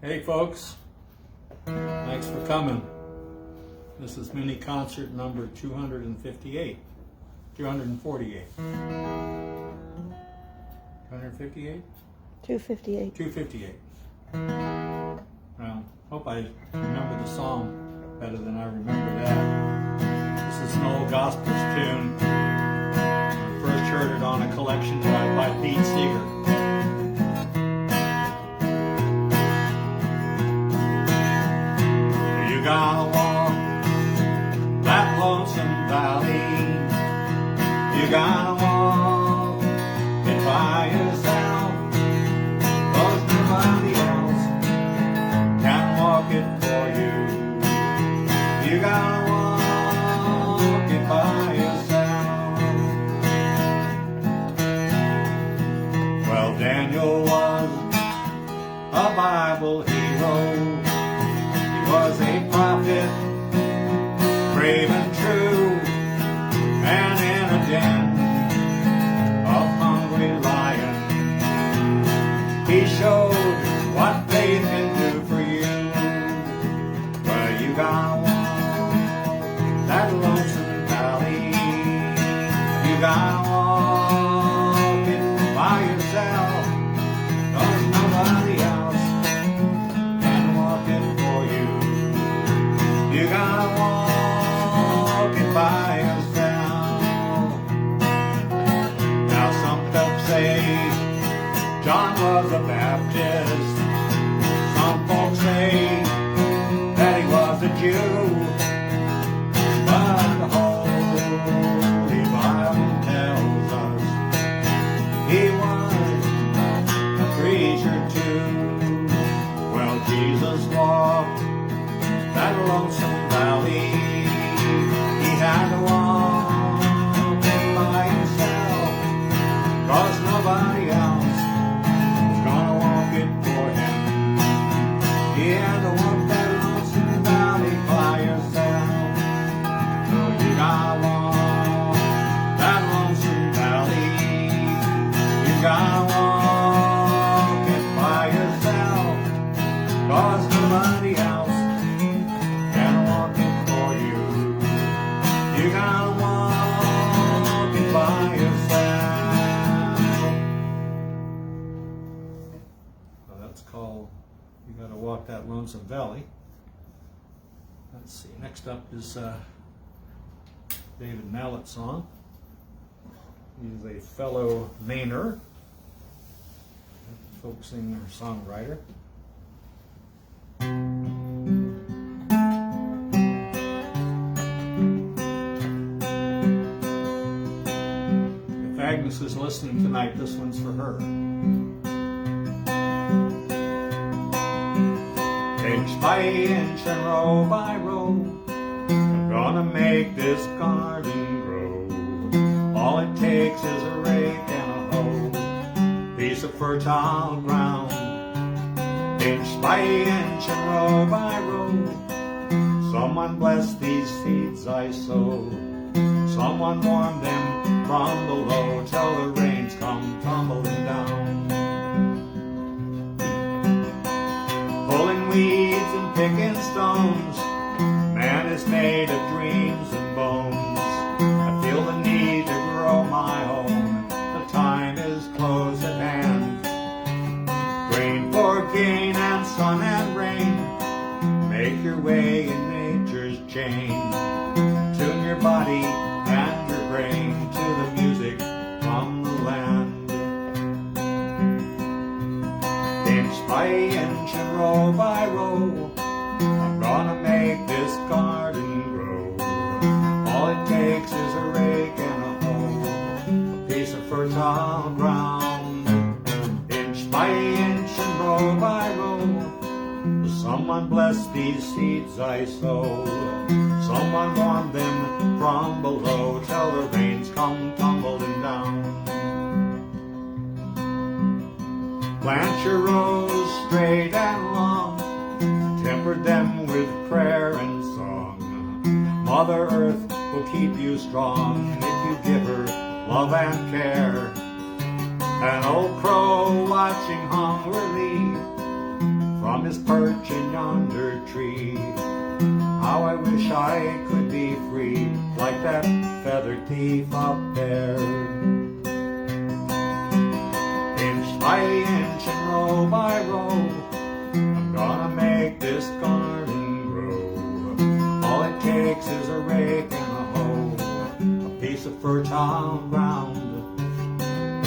Hey folks, thanks for coming. This is mini concert number 248. 248. 258? 258. 258. Well, hope I remember the song better than I remember that. This is an old gospel tune. I first heard it on a collection drive by Pete Seeger. You gotta walk that lonesome valley. You gotta walk it by yourself, 'cause nobody else can walk it for you. You gotta walk it by yourself. Well, Daniel was a Bible hero. He was a prophet, brave and true, and in a den of hungry lions, he showed what faith can do for you. Well, you gotta walk that lonesome valley. You gotta walk it by yourself, 'cause nobody else can walk it for you. You gotta walk it by yourself. Now some folks say John was a Baptist. Some folks say that he was a Jew. But the Holy Bible tells us he was a preacher too. Well, Jesus walked that lonesome valley. He had to walk it by himself, 'cause nobody else was gonna walk it for him. He had to walk that lonesome valley by yourself. So you gotta walk that lonesome valley. You gotta walk it by yourself, 'cause nobody else can walk it for you. You gotta walk it by yourself. Well, that's called You Gotta Walk That Lonesome Valley. Let's see, next up is David Mallett's song. He's a fellow Mainer, folk singer, songwriter. If Agnes is listening tonight, this one's for her. Inch by inch and row by row, I'm gonna make this garden grow. All it takes is a rake and a hoe, piece of fertile ground. Inch by inch and row by row, someone bless these seeds I sow. Someone warm them from below till the rains come tumbling down. Pulling weeds and picking stones, man is made of dreams and bones. I feel the need to grow my own, the time is close at hand. Grain for gain and sun and rain, make your way in nature's chain. Tune your body and your brain to the music from the land. Inch by inch and row by row, I'm gonna make this garden grow. All it takes is a rake and a hoe, a piece of fertile ground. Inch by inch and row by row, someone bless these seeds I sow. Someone warm them from below till the rains come tumbling down. Plant your rows straight and long, temper them with prayer and song. Mother Earth will keep you strong if you give her love and care. An old crow watching hungrily from his perch in yonder tree. How I wish I could be free, like that feathered thief up there. Inch by inch and row by row, I'm gonna make this garden grow. All it takes is a rake and a hoe, a piece of fertile ground.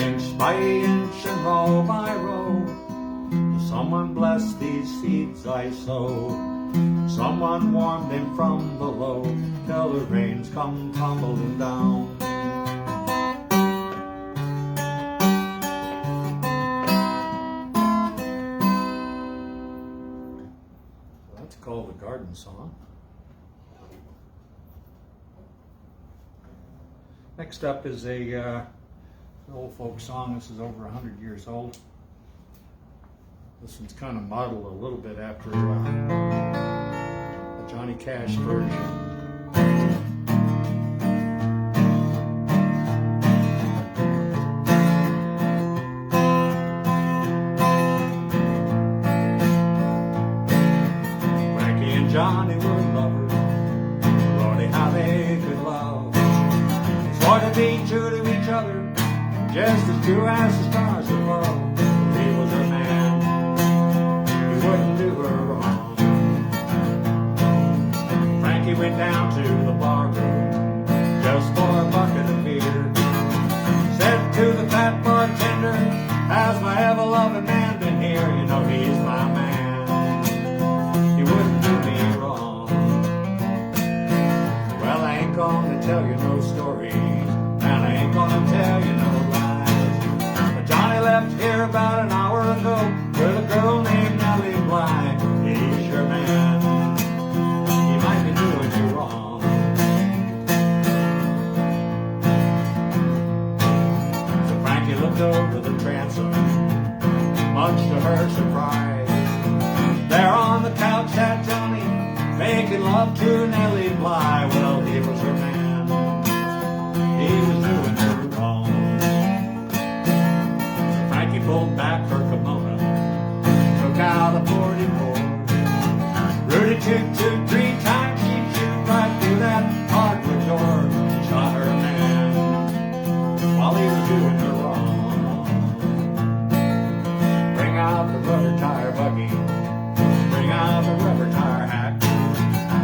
Inch by inch and row by row, someone bless these seeds I sow. Someone warm them from below till the rains come tumbling down. That's called a garden song. Next up is an old folk song. This is over 100 years old. This one's kind of modeled a little bit after the Johnny Cash version. Frankie and Johnny were lovers. Lordy, how they could love. They swore to be true to each other, just as true as the stars above. He was her man, wouldn't do her wrong. Frankie went down to the bar room just for a bucket of beer. Said to the fat bartender, "Has my ever-loving man been here? You know he's my man. He wouldn't do me wrong." Well, I ain't gonna tell you no stories, and I ain't gonna tell you no lies. But Johnny left here about an hour ago with a girl named he's your man. He might be doing you wrong. So Frankie looked over the transom, much to her surprise. There on the couch sat Johnny, making love to Nellie Bly. Well, he was her man. He was doing her wrong. So Frankie pulled back her kimono, out a 44. Rudy toot toot 3 times, she shoot right through that hardwood door. She shot her man while he was doing her wrong. Bring out the rubber tire buggy, bring out the rubber tire hack.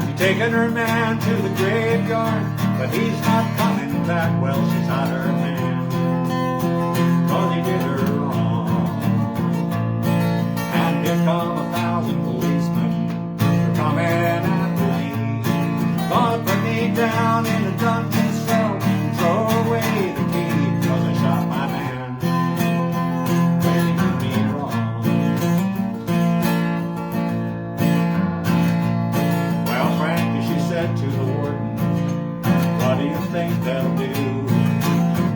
She's taking her man to the graveyard, but he's not coming back. Well, she shot her man, 'cause he did her wrong. Here come 1,000 policemen, they're coming after me. Gonna put me down in a dungeon cell and throw away the key, 'cause I shot my man when he did me wrong. Well, Frankie, she said to the warden, "What do you think they'll do?"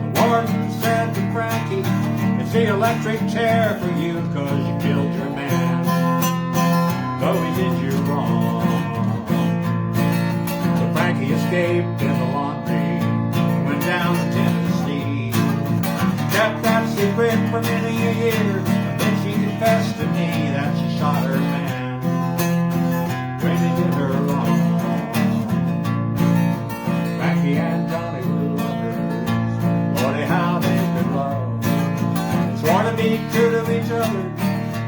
The warden said to Frankie, "It's the electric chair for you, 'cause you killed your man. Though he did you wrong." So Frankie escaped in the laundry, went down to Tennessee, kept that secret for many a year, and then she confessed to me that she shot her man when he did her wrong. Frankie and Johnny were lovers. Lordy, how they could love. They swore to be true to each other,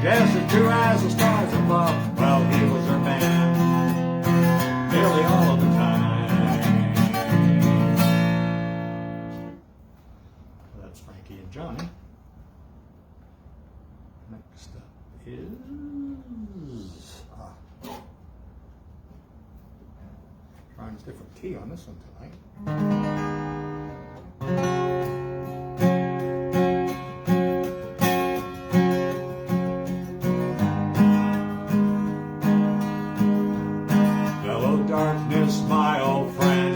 just as true as the stars above. Well, he was her man nearly all of the time. That's Frankie and Johnny. Next up is trying a different key on this one tonight. Darkness, my old friend,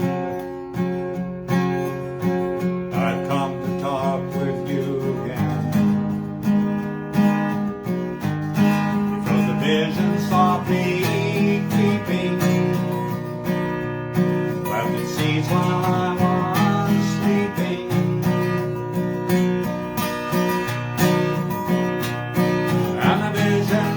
I've come to talk with you again, because the vision softly creeping left its seeds while I was sleeping. And the vision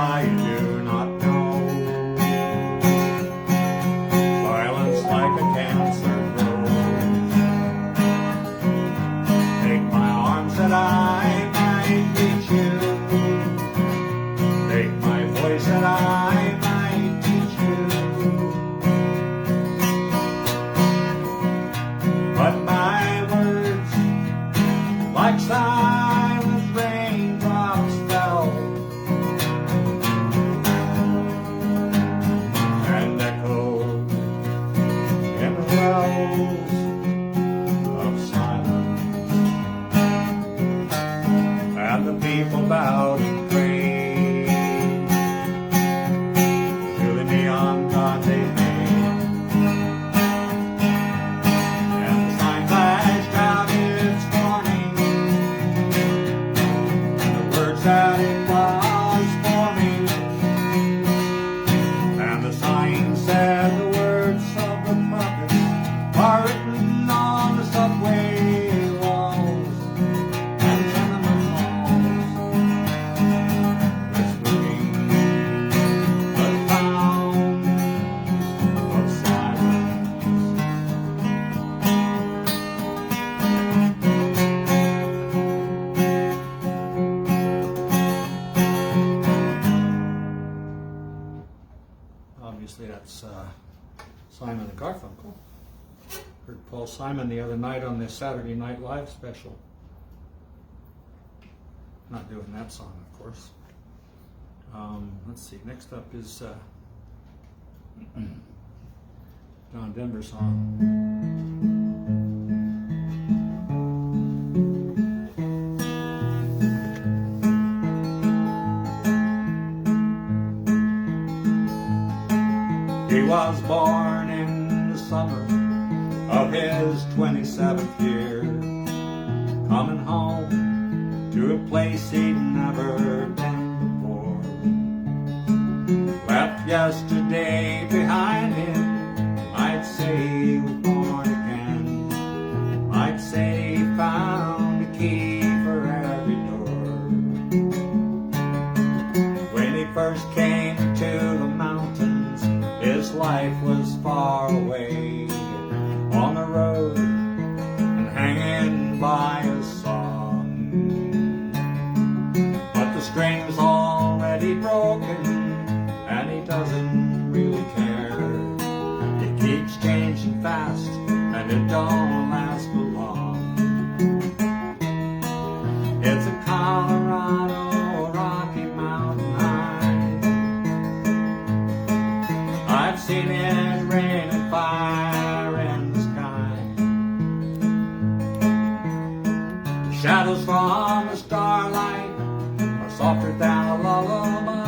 I do not know. Silence like a cancer grows. Take my arms that I might reach you. Take my voice that I might teach you. But my words, like silent raindrops, fell and echoed in the wells of silence. And the people bowed and prayed to the neon god they made. And the sign flashed out its warning, and the words that it was forming. And the sign said the words of the prophets are written on the subway walls and tenement halls, whispering the sound of silence. Obviously, that's Simon and Garfunkel. Heard Paul Simon the other night on the Saturday Night Live special. Not doing that song, of course. Let's see. Next up is John Denver song. He was born in the summer of his 27th year, coming home to a place he'd never been before. Left yesterday behind him, I'd say he was born again. I'd say he found a key for every door. When he first came to the mountains, his life was far away, on the road and hanging by a song. But the string's already broken and he doesn't really care. It keeps changing fast and it don't last for long. It's a Colorado Rocky Mountain high. I've seen it rain and fire in the sky. The shadows from the starlight are softer than a lullaby.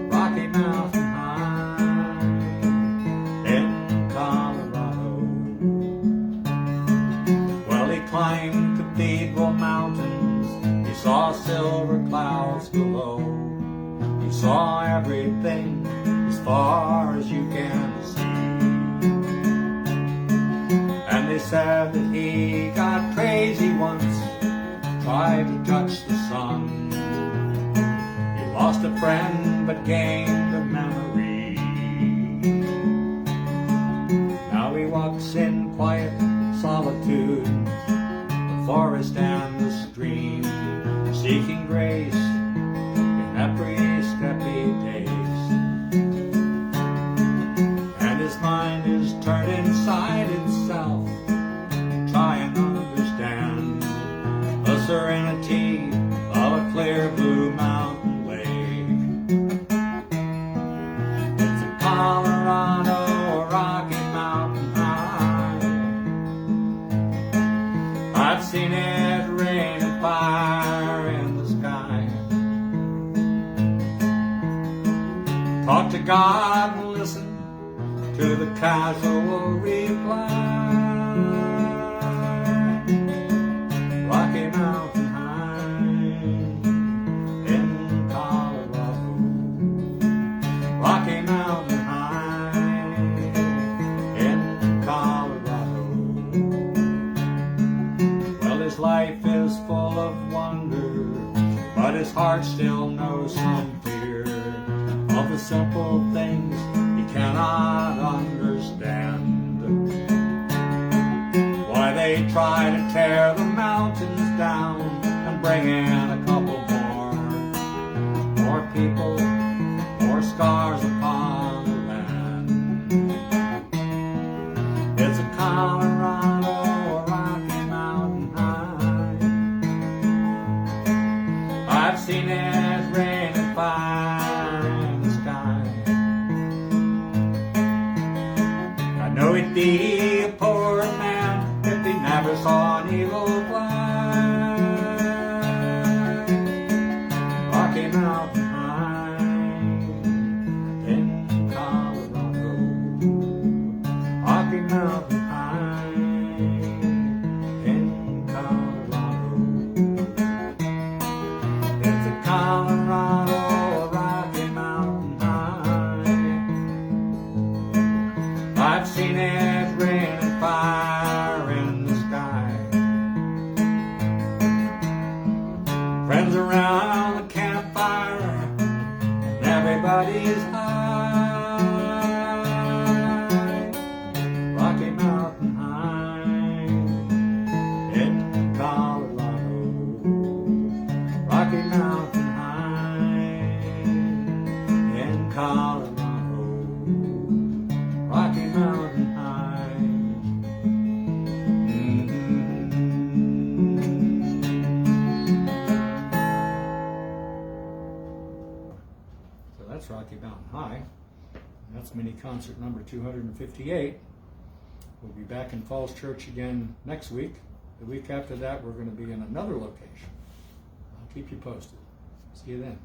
Rocky Mountain High in Colorado. Well, he climbed Cathedral Mountains. He saw silver clouds below. He saw everything as far as you can see. And they said that he got crazy once, tried to touch the sun. He lost a friend but gained a memory. Now he walks in quiet solitude, the forest and the stream, seeking grace in every step he takes. And his mind is turned inside itself, trying to understand the serenity of a clear blue mountain lake. It's a Colorado Rocky Mountain high. I've seen it rain and fire in the sky. Talk to God and listen to the casual reply. Rocky Mountain High in Colorado. Rocky Mountain High in Colorado. Well, his life is full of wonder, his heart still knows some fear of the simple things he cannot understand. Why they try to tear the mountains down and bring in a couple more people, more scars upon the land. It's a Colorado Rocky Mountain high. I've seen it rain and fire in the sky. I know he'd be a poor man if he never saw an eagle fly. Rocky Mountain high in Colorado. Rocky Mountain high in Colorado. It's a Colorado Rocky Mountain high. I've seen it rain and fire in the sky. Friends around the campfire, and everybody's high. Rocky Mountain high in Colorado. Rocky Mountain high in Colorado. Rocky Mountain high. So that's Rocky Mountain High. That's mini concert number 258. We'll be back in Falls Church again next week. The week after that, we're going to be in another location. I'll keep you posted. See you then.